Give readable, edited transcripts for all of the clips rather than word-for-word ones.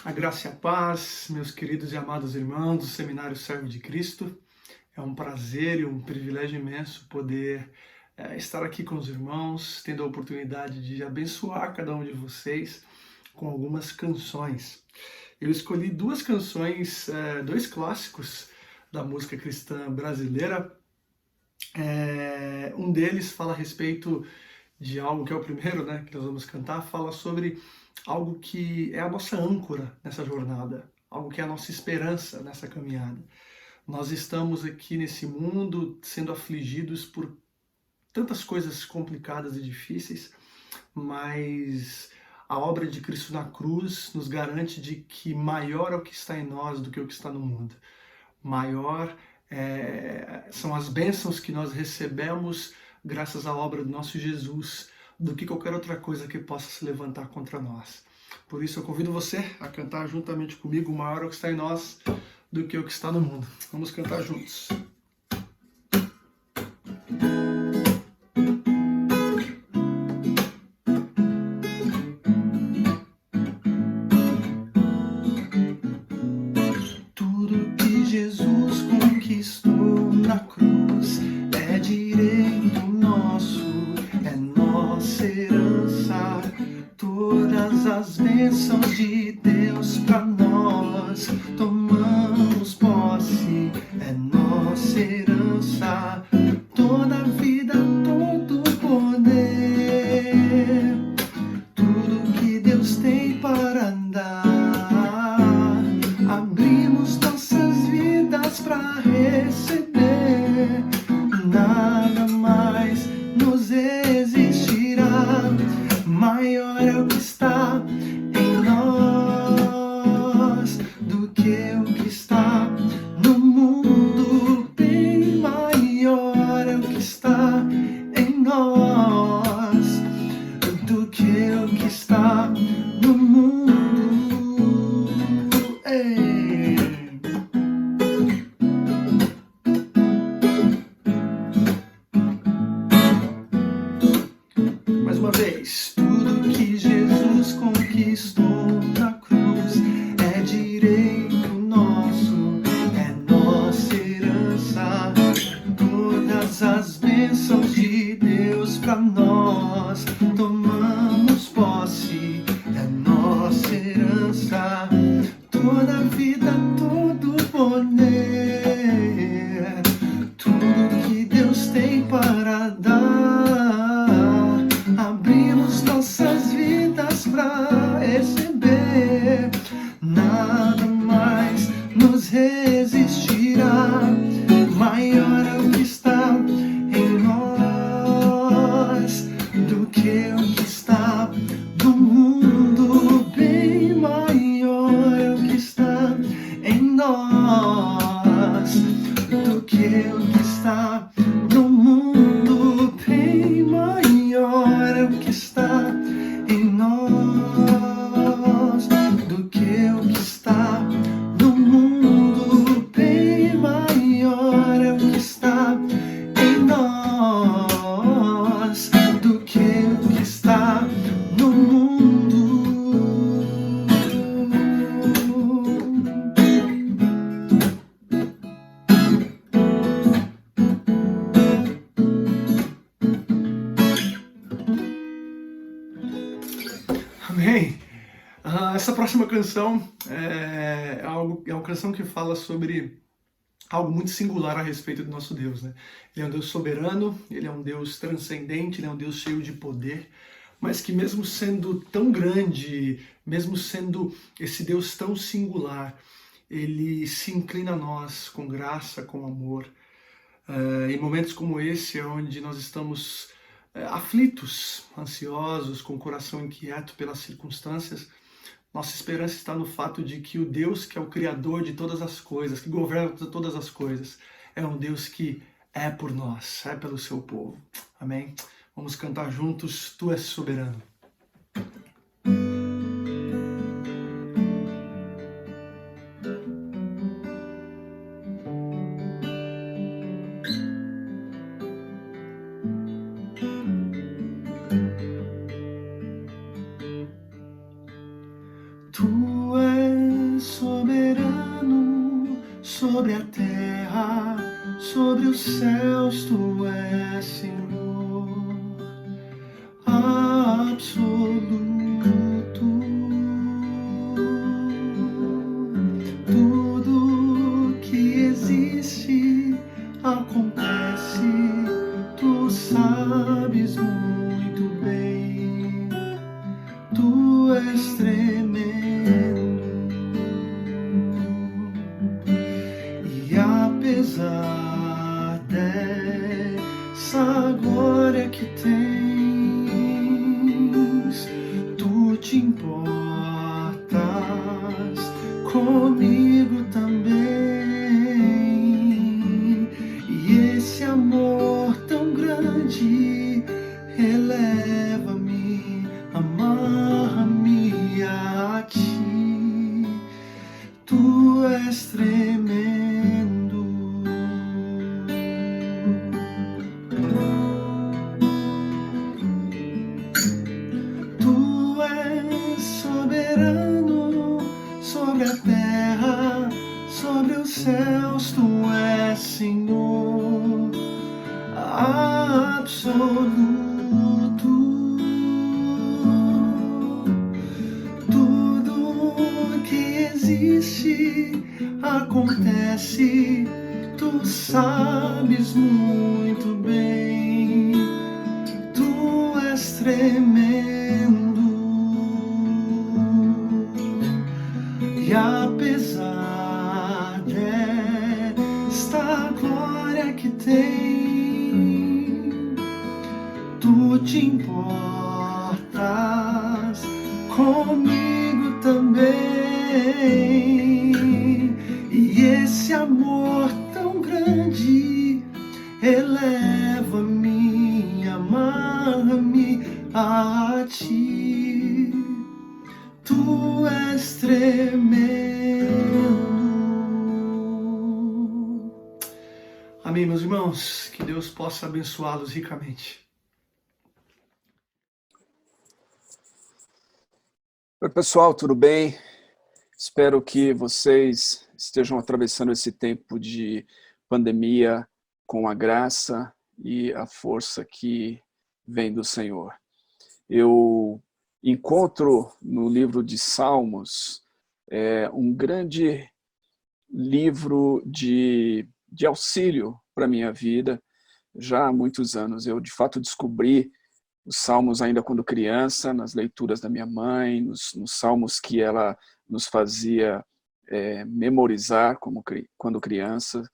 A graça e a paz, meus queridos e amados irmãos do Seminário Servo de Cristo. É um prazer e um privilégio imenso poder estar aqui com os irmãos, tendo a oportunidade de abençoar cada um de vocês com algumas canções. Eu escolhi duas canções, dois clássicos da música cristã brasileira. Um deles fala a respeito de algo que é o primeiro, né, que nós vamos cantar, fala sobre algo que é a nossa âncora nessa jornada, algo que é a nossa esperança nessa caminhada. Nós estamos aqui nesse mundo sendo afligidos por tantas coisas complicadas e difíceis, mas a obra de Cristo na cruz nos garante de que maior é o que está em nós do que o que está no mundo. Maior são as bênçãos que nós recebemos graças à obra do nosso Jesus, do que qualquer outra coisa que possa se levantar contra nós. Por isso eu convido você a cantar juntamente comigo, maior é o que está em nós do que o que está no mundo. Vamos cantar juntos. Tudo que Jesus conquistou na cruz é direito nosso, é nossa herança. Todas as bênçãos de Deus para nós tomamos posse, é nossa herança. Toda a vida, todo o poder, tudo que Deus tem para dar, abrimos nossas vidas para receber. Nada mais nos resistirá. Maior é o que está em nós do que o que está no mundo. Bem maior é o que está em nós do que o que está no mundo. Ei. Mais uma vez. Tudo que Jesus conquistou na cruz é direito nosso, é nossa herança. Todas as bênçãos de Deus para nós tomamos posse, é nossa herança. Toda a vida, todo o poder, tudo que Deus tem para dar, abrimos nossas vidas para receber. Nada mais nos resistirá. Maior é o que está em nós do que o que está no mundo. Bem maior é o que está em nós do que o que está no mundo. Bem maior é o que está em nós do que o que está no mundo. Bem maior é o que está em nós do que o que está no mundo. Amém. Essa próxima canção é uma canção que fala sobre algo muito singular a respeito do nosso Deus, né? Ele é um Deus soberano, ele é um Deus transcendente, ele é um Deus cheio de poder, mas que mesmo sendo tão grande, mesmo sendo esse Deus tão singular, ele se inclina a nós com graça, com amor. Em momentos como esse, onde nós estamos aflitos, ansiosos, com o coração inquieto pelas circunstâncias, nossa esperança está no fato de que o Deus que é o Criador de todas as coisas, que governa todas as coisas, é um Deus que é por nós, é pelo seu povo. Amém? Vamos cantar juntos, Tu és soberano. Tu sobre a terra, sobre os céus, tu és Senhor absoluto. Tudo que existe acontece, tu sabes muito bem, tu és tremendo. E apesar dessa glória que tens, tu te importas comigo também. E esse amor tão grande eleva-me, amarra-me a ti. Tu és tremendo. Tu és soberano sobre a terra, sobre os céus, tu és Senhor absoluto. Tudo que existe acontece, tu sabes muito bem, tu és tremendo. E apesar desta glória que tem, tu te importas comigo também. E esse amor tão grande eleva-me, amarra-me a ti. Tu és tremendo. Amém, meus irmãos? Que Deus possa abençoá-los ricamente. Oi, pessoal, tudo bem? Espero que vocês estejam atravessando esse tempo de pandemia com a graça e a força que vem do Senhor. Eu encontro no livro de Salmos um grande livro de auxílio para a minha vida. Já há muitos anos eu, de fato, descobri os salmos ainda quando criança, nas leituras da minha mãe, nos salmos que ela nos fazia memorizar quando criança.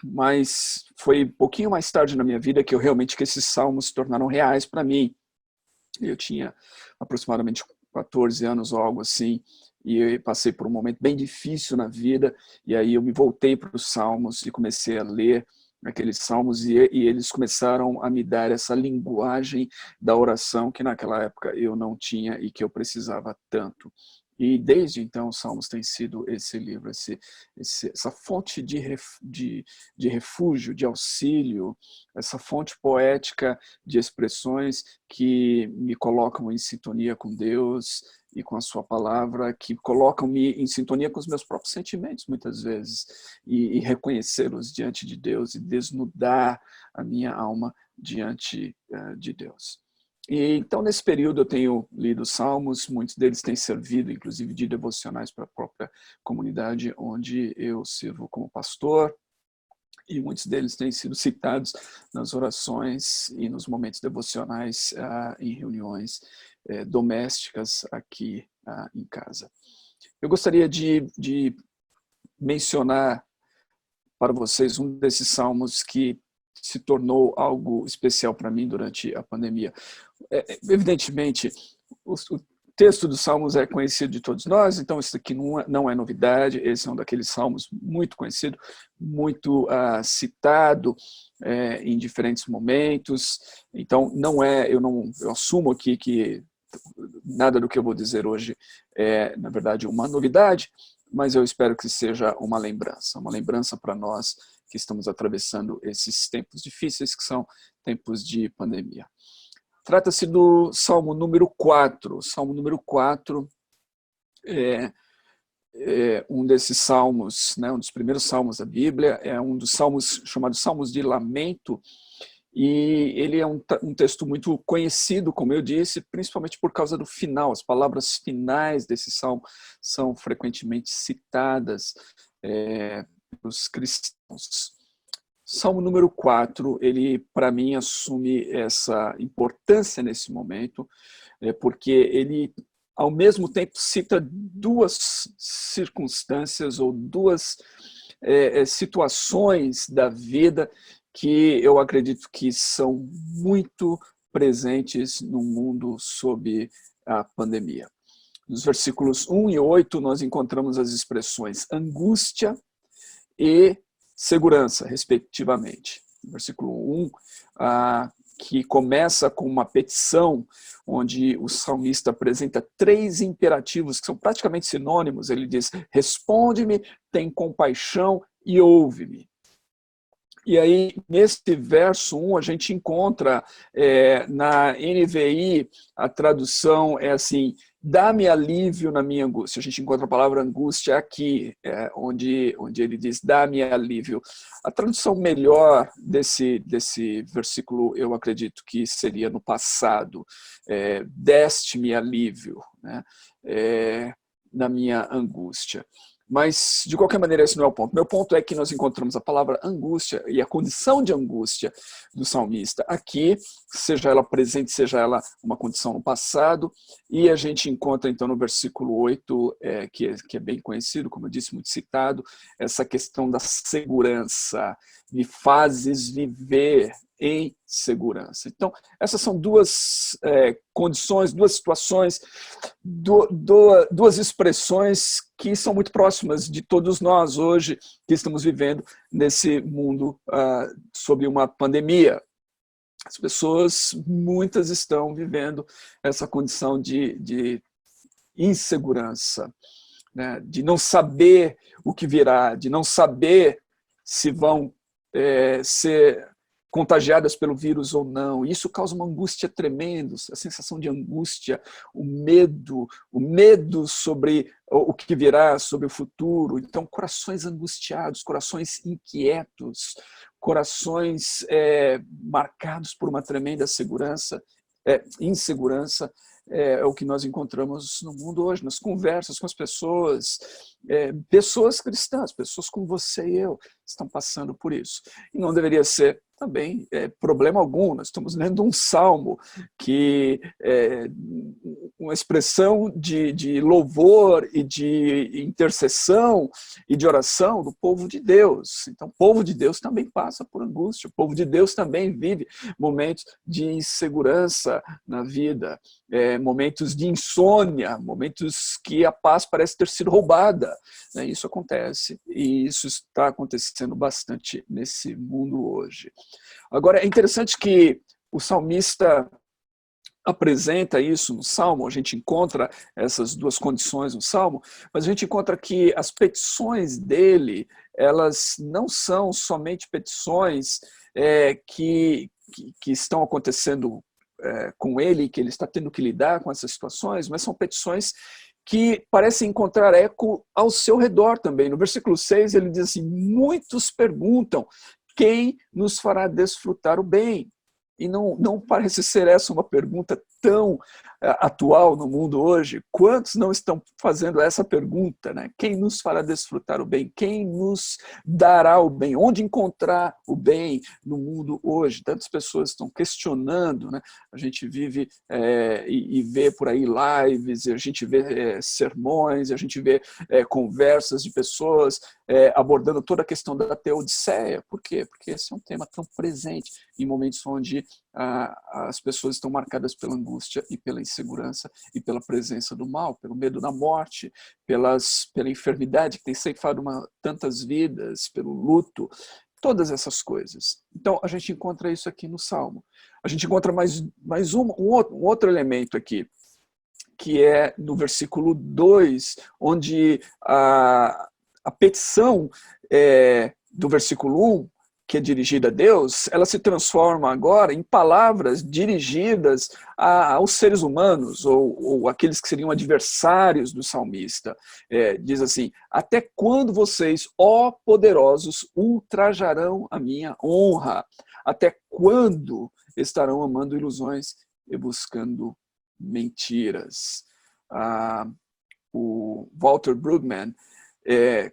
Mas foi um pouquinho mais tarde na minha vida que esses salmos se tornaram reais para mim. Eu tinha aproximadamente 14 anos ou algo assim, e eu passei por um momento bem difícil na vida, e aí eu me voltei para os salmos e comecei a ler aqueles salmos, e eles começaram a me dar essa linguagem da oração que naquela época eu não tinha e que eu precisava tanto. E desde então, os Salmos tem sido esse livro, essa fonte de refúgio, de auxílio, essa fonte poética de expressões que me colocam em sintonia com Deus e com a sua palavra, que colocam-me em sintonia com os meus próprios sentimentos, muitas vezes, e reconhecê-los diante de Deus e desnudar a minha alma diante de Deus. E então, nesse período, eu tenho lido salmos, muitos deles têm servido, inclusive, de devocionais para a própria comunidade onde eu sirvo como pastor, e muitos deles têm sido citados nas orações e nos momentos devocionais em reuniões domésticas aqui em casa. Eu gostaria de mencionar para vocês um desses salmos que se tornou algo especial para mim durante a pandemia. Evidentemente, o texto dos Salmos é conhecido de todos nós, então isso aqui não é novidade, esse é um daqueles salmos muito conhecido, muito citado em diferentes momentos, então eu assumo aqui que nada do que eu vou dizer hoje é, na verdade, uma novidade, mas eu espero que seja uma lembrança para nós que estamos atravessando esses tempos difíceis, que são tempos de pandemia. Trata-se do Salmo número 4. Salmo número 4 um desses salmos, né, um dos primeiros salmos da Bíblia, é um dos salmos chamados Salmos de Lamento, e ele é um texto muito conhecido, como eu disse, principalmente por causa do final. As palavras finais desse salmo são frequentemente citadas pelos cristãos. Salmo número 4, ele, para mim, assume essa importância nesse momento, porque ele, ao mesmo tempo, cita duas circunstâncias ou duas situações da vida que eu acredito que são muito presentes no mundo sob a pandemia. Nos versículos 1 e 8, nós encontramos as expressões angústia e segurança, respectivamente. No versículo 1, que começa com uma petição, onde o salmista apresenta 3 imperativos que são praticamente sinônimos. Ele diz: responde-me, tem compaixão e ouve-me. E aí, nesse verso 1, a gente encontra na NVI, a tradução é assim: dá-me alívio na minha angústia. A gente encontra a palavra angústia aqui, onde ele diz: dá-me alívio. A tradução melhor desse versículo, eu acredito que seria no passado: deste-me alívio, né, na minha angústia. Mas, de qualquer maneira, esse não é o ponto. Meu ponto é que nós encontramos a palavra angústia e a condição de angústia do salmista aqui, seja ela presente, seja ela uma condição no passado, e a gente encontra, então, no versículo 8, que é bem conhecido, como eu disse, muito citado, essa questão da segurança. Me fazes viver em segurança. Então, essas são duas condições, duas situações, duas expressões que são muito próximas de todos nós hoje que estamos vivendo nesse mundo sob uma pandemia. As pessoas, muitas estão vivendo essa condição de insegurança, né? De não saber o que virá, de não saber se vão ser contagiadas pelo vírus ou não. Isso causa uma angústia tremenda, a sensação de angústia, o medo sobre o que virá, sobre o futuro. Então, corações angustiados, corações inquietos, corações marcados por uma tremenda insegurança, é o que nós encontramos no mundo hoje, nas conversas com as pessoas, pessoas cristãs, pessoas como você e eu, estão passando por isso. E não deveria ser também problema algum. Nós estamos lendo um salmo que é uma expressão de louvor e de intercessão e de oração do povo de Deus. Então, o povo de Deus também passa por angústia, o povo de Deus também vive momentos de insegurança na vida, momentos de insônia, momentos que a paz parece ter sido roubada. Isso acontece, e isso está acontecendo bastante nesse mundo hoje. Agora, é interessante que o salmista apresenta isso no Salmo, a gente encontra essas duas condições no Salmo, mas a gente encontra que as petições dele, elas não são somente petições que estão acontecendo com ele, que ele está tendo que lidar com essas situações, mas são petições que parecem encontrar eco ao seu redor também. No versículo 6, ele diz assim: muitos perguntam, quem nos fará desfrutar o bem? E não parece ser essa uma pergunta tão atual no mundo hoje. Quantos não estão fazendo essa pergunta, né? Quem nos fará desfrutar o bem? Quem nos dará o bem? Onde encontrar o bem no mundo hoje? Tantas pessoas estão questionando, né? A gente vive e vê por aí lives, a gente vê sermões, a gente vê conversas de pessoas abordando toda a questão da teodiceia. Por quê? Porque esse é um tema tão presente em momentos onde as pessoas estão marcadas pela angústia e pela insegurança e pela presença do mal, pelo medo da morte, pela enfermidade que tem ceifado tantas vidas, pelo luto, todas essas coisas. Então, a gente encontra isso aqui no Salmo. A gente encontra mais um outro elemento aqui, que é no versículo 2, onde a petição do versículo 1 que é dirigida a Deus, ela se transforma agora em palavras dirigidas aos seres humanos, ou aqueles que seriam adversários do salmista. Diz assim: até quando vocês, ó poderosos, ultrajarão a minha honra? Até quando estarão amando ilusões e buscando mentiras? O Walter Brueggemann,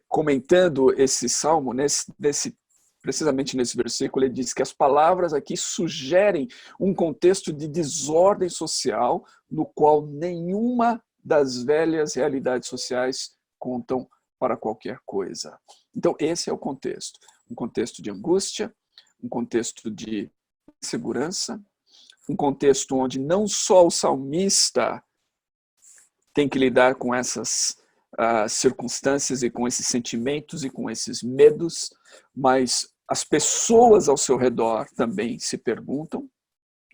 comentando esse salmo, precisamente nesse versículo, ele diz que as palavras aqui sugerem um contexto de desordem social no qual nenhuma das velhas realidades sociais contam para qualquer coisa. Então, esse é o contexto. Um contexto de angústia, um contexto de insegurança, um contexto onde não só o salmista tem que lidar com essas circunstâncias e com esses sentimentos e com esses medos, mas as pessoas ao seu redor também se perguntam,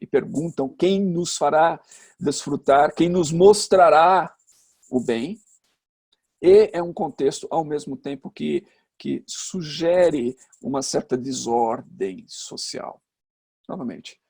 e perguntam quem nos fará desfrutar, quem nos mostrará o bem, e é um contexto, ao mesmo tempo, que sugere uma certa desordem social. Novamente,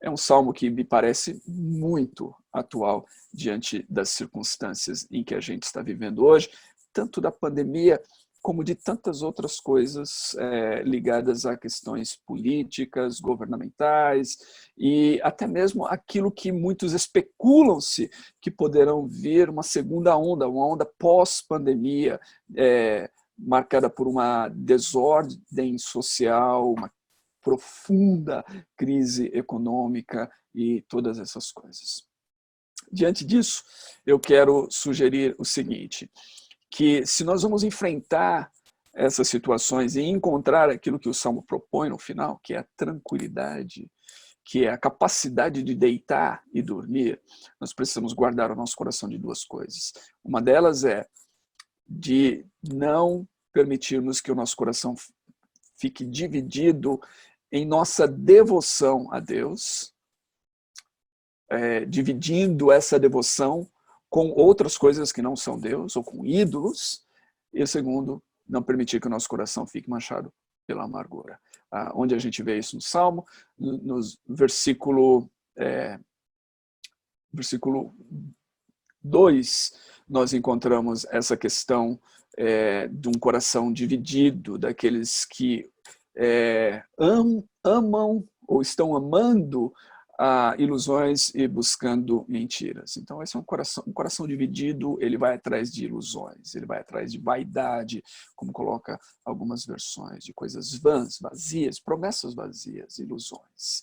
é um salmo que me parece muito atual diante das circunstâncias em que a gente está vivendo hoje, tanto da pandemia como de tantas outras coisas ligadas a questões políticas, governamentais e até mesmo aquilo que muitos especulam-se que poderão vir uma segunda onda, uma onda pós-pandemia, marcada por uma desordem social, uma profunda crise econômica e todas essas coisas. Diante disso, eu quero sugerir o seguinte, que se nós vamos enfrentar essas situações e encontrar aquilo que o Salmo propõe no final, que é a tranquilidade, que é a capacidade de deitar e dormir, nós precisamos guardar o nosso coração de duas coisas. Uma delas é de não permitirmos que o nosso coração fique dividido em nossa devoção a Deus, dividindo essa devoção com outras coisas que não são Deus, ou com ídolos, e segundo, não permitir que o nosso coração fique manchado pela amargura. Onde a gente vê isso no Salmo, no versículo 2, nós encontramos essa questão de um coração dividido, daqueles que amam ou estão amando ilusões e buscando mentiras. Então, esse é um coração dividido, ele vai atrás de ilusões, ele vai atrás de vaidade, como coloca algumas versões, de coisas vãs, vazias, promessas vazias, ilusões.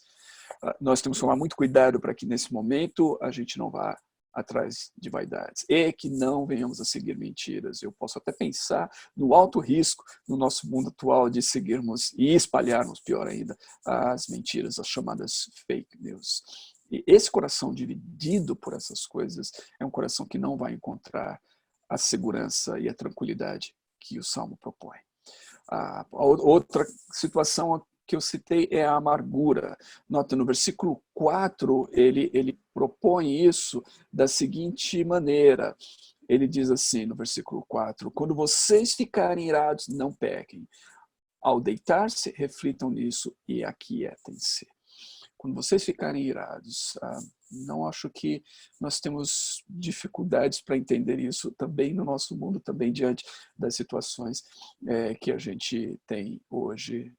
Nós temos que tomar muito cuidado para que, nesse momento, a gente não vá atrás de vaidades e que não venhamos a seguir mentiras. Eu posso até pensar no alto risco no nosso mundo atual de seguirmos e espalharmos, pior ainda, as mentiras, as chamadas fake news. E esse coração dividido por essas coisas é um coração que não vai encontrar a segurança e a tranquilidade que o Salmo propõe. A outra situação que eu citei é a amargura. Nota, no versículo 4, ele propõe isso da seguinte maneira. Ele diz assim, no versículo 4, quando vocês ficarem irados, não pequem. Ao deitar-se, reflitam nisso e aquietem-se. Quando vocês ficarem irados, não acho que nós temos dificuldades para entender isso também no nosso mundo, também diante das situações que a gente tem hoje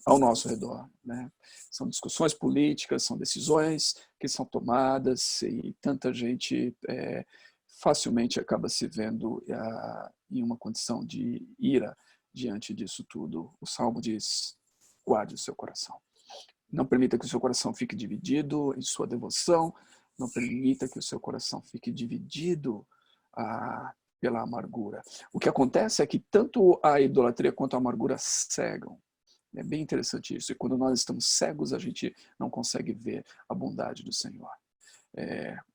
ao nosso redor, né? São discussões políticas, são decisões que são tomadas e tanta gente facilmente acaba se vendo em uma condição de ira diante disso tudo. O Salmo diz, guarde o seu coração. Não permita que o seu coração fique dividido em sua devoção, não permita que o seu coração fique dividido pela amargura. O que acontece é que tanto a idolatria quanto a amargura cegam. É bem interessante isso. E quando nós estamos cegos, a gente não consegue ver a bondade do Senhor.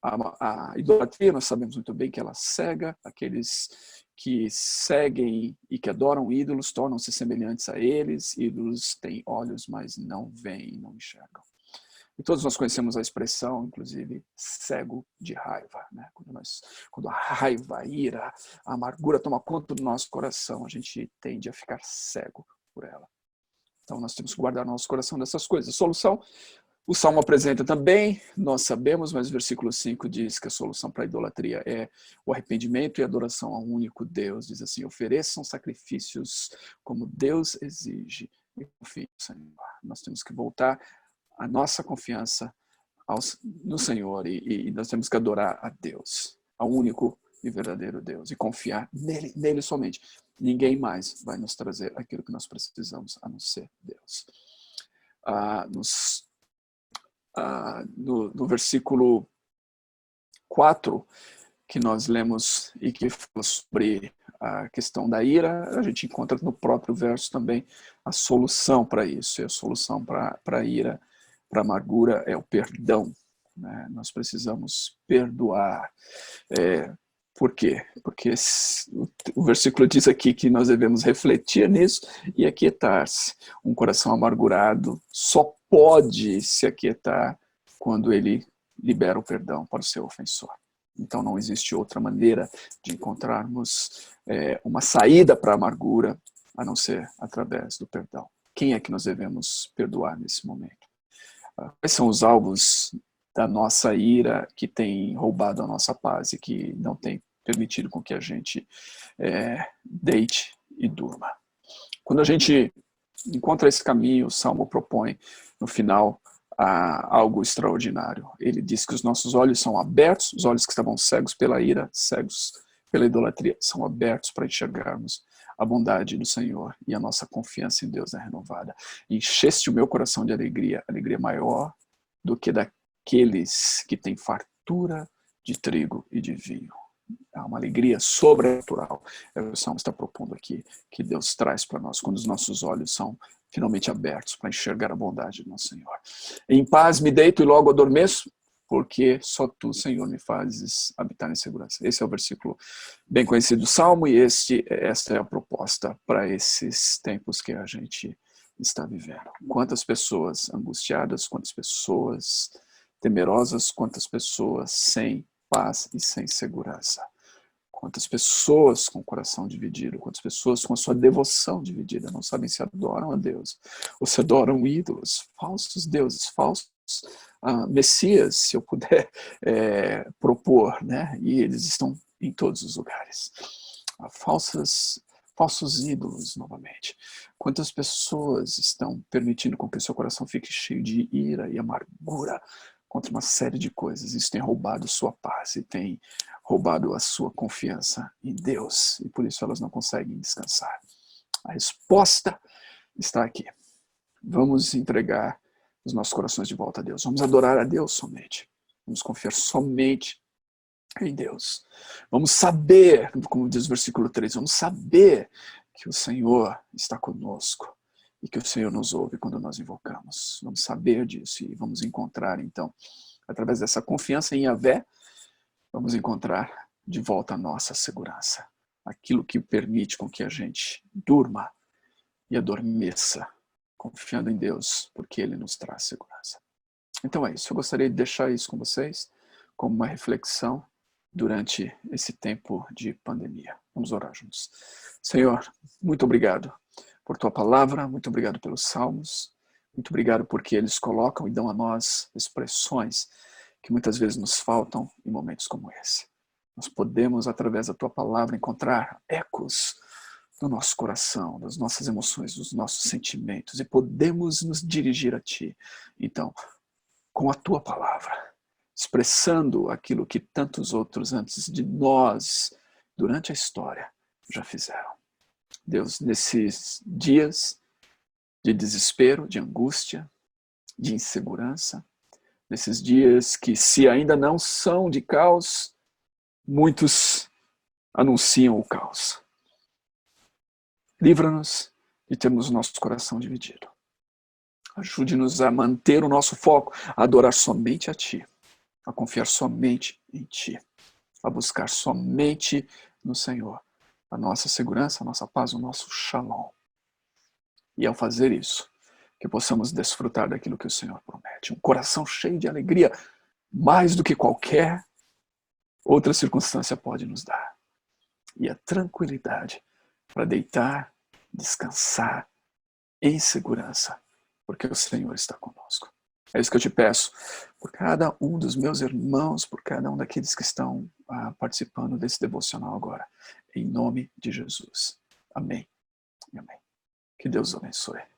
A idolatria, nós sabemos muito bem que ela cega. Aqueles que seguem e que adoram ídolos tornam-se semelhantes a eles. Ídolos têm olhos, mas não veem, não enxergam. E todos nós conhecemos a expressão, inclusive, cego de raiva, né? Quando a raiva, a ira, a amargura toma conta do nosso coração, a gente tende a ficar cego por ela. Então nós temos que guardar nosso coração dessas coisas. Solução, o Salmo apresenta também, nós sabemos, mas o versículo 5 diz que a solução para a idolatria é o arrependimento e adoração ao único Deus. Diz assim, ofereçam sacrifícios como Deus exige e confiem no Senhor. Nós temos que voltar a nossa confiança no Senhor e nós temos que adorar a Deus, ao único e verdadeiro Deus, e confiar nele somente. Ninguém mais vai nos trazer aquilo que nós precisamos, a não ser Deus. No versículo 4, que nós lemos e que fala sobre a questão da ira, a gente encontra no próprio verso também a solução para isso. E a solução para a ira, para a amargura, é o perdão. Né? Nós precisamos perdoar. Por quê? Porque o versículo diz aqui que nós devemos refletir nisso e aquietar-se. Um coração amargurado só pode se aquietar quando ele libera o perdão para o seu ofensor. Então não existe outra maneira de encontrarmos uma saída para a amargura a não ser através do perdão. Quem é que nós devemos perdoar nesse momento? Quais são os alvos da nossa ira que tem roubado a nossa paz e que não tem permitido com que a gente deite e durma? Quando a gente encontra esse caminho, o Salmo propõe no final algo extraordinário. Ele diz que os nossos olhos são abertos, os olhos que estavam cegos pela ira, cegos pela idolatria, são abertos para enxergarmos a bondade do Senhor e a nossa confiança em Deus é renovada. Encheste o meu coração de alegria, alegria maior do que daqueles que têm fartura de trigo e de vinho. Há uma alegria sobrenatural. O Salmo está propondo aqui, que Deus traz para nós, quando os nossos olhos são finalmente abertos para enxergar a bondade do nosso Senhor. Em paz me deito e logo adormeço, porque só tu, Senhor, me fazes habitar em segurança. Esse é o versículo bem conhecido do Salmo e esta é a proposta para esses tempos que a gente está vivendo. Quantas pessoas angustiadas, quantas pessoas temerosas, quantas pessoas sem paz e sem segurança. Quantas pessoas com o coração dividido, quantas pessoas com a sua devoção dividida, não sabem se adoram a Deus, ou se adoram ídolos, falsos deuses, falsos messias, se eu puder propor, né? E eles estão em todos os lugares. Falsos ídolos, novamente. Quantas pessoas estão permitindo com que o seu coração fique cheio de ira e amargura contra uma série de coisas? Isso tem roubado sua paz e tem roubado a sua confiança em Deus. E por isso elas não conseguem descansar. A resposta está aqui. Vamos entregar os nossos corações de volta a Deus. Vamos adorar a Deus somente. Vamos confiar somente em Deus. Vamos saber, como diz o versículo 3, vamos saber que o Senhor está conosco e que o Senhor nos ouve quando nós invocamos. Vamos saber disso e vamos encontrar, então, através dessa confiança em Yahvé, vamos encontrar de volta a nossa segurança. Aquilo que permite com que a gente durma e adormeça, confiando em Deus, porque Ele nos traz segurança. Então é isso. Eu gostaria de deixar isso com vocês como uma reflexão durante esse tempo de pandemia. Vamos orar juntos. Senhor, muito obrigado por tua palavra, muito obrigado pelos salmos, muito obrigado porque eles colocam e dão a nós expressões que muitas vezes nos faltam em momentos como esse. Nós podemos, através da tua palavra, encontrar ecos no nosso coração, das nossas emoções, dos nossos sentimentos, e podemos nos dirigir a ti. Então, com a tua palavra, expressando aquilo que tantos outros antes de nós, durante a história, já fizeram. Deus, nesses dias de desespero, de angústia, de insegurança, nesses dias que, se ainda não são de caos, muitos anunciam o caos. Livra-nos de termos o nosso coração dividido. Ajude-nos a manter o nosso foco, a adorar somente a Ti, a confiar somente em Ti, a buscar somente no Senhor a nossa segurança, a nossa paz, o nosso shalom. E ao fazer isso, que possamos desfrutar daquilo que o Senhor promete. Um coração cheio de alegria, mais do que qualquer outra circunstância pode nos dar. E a tranquilidade para deitar, descansar em segurança, porque o Senhor está conosco. É isso que eu te peço, por cada um dos meus irmãos, por cada um daqueles que estão participando desse devocional agora, em nome de Jesus. Amém. Amém. Que Deus os abençoe.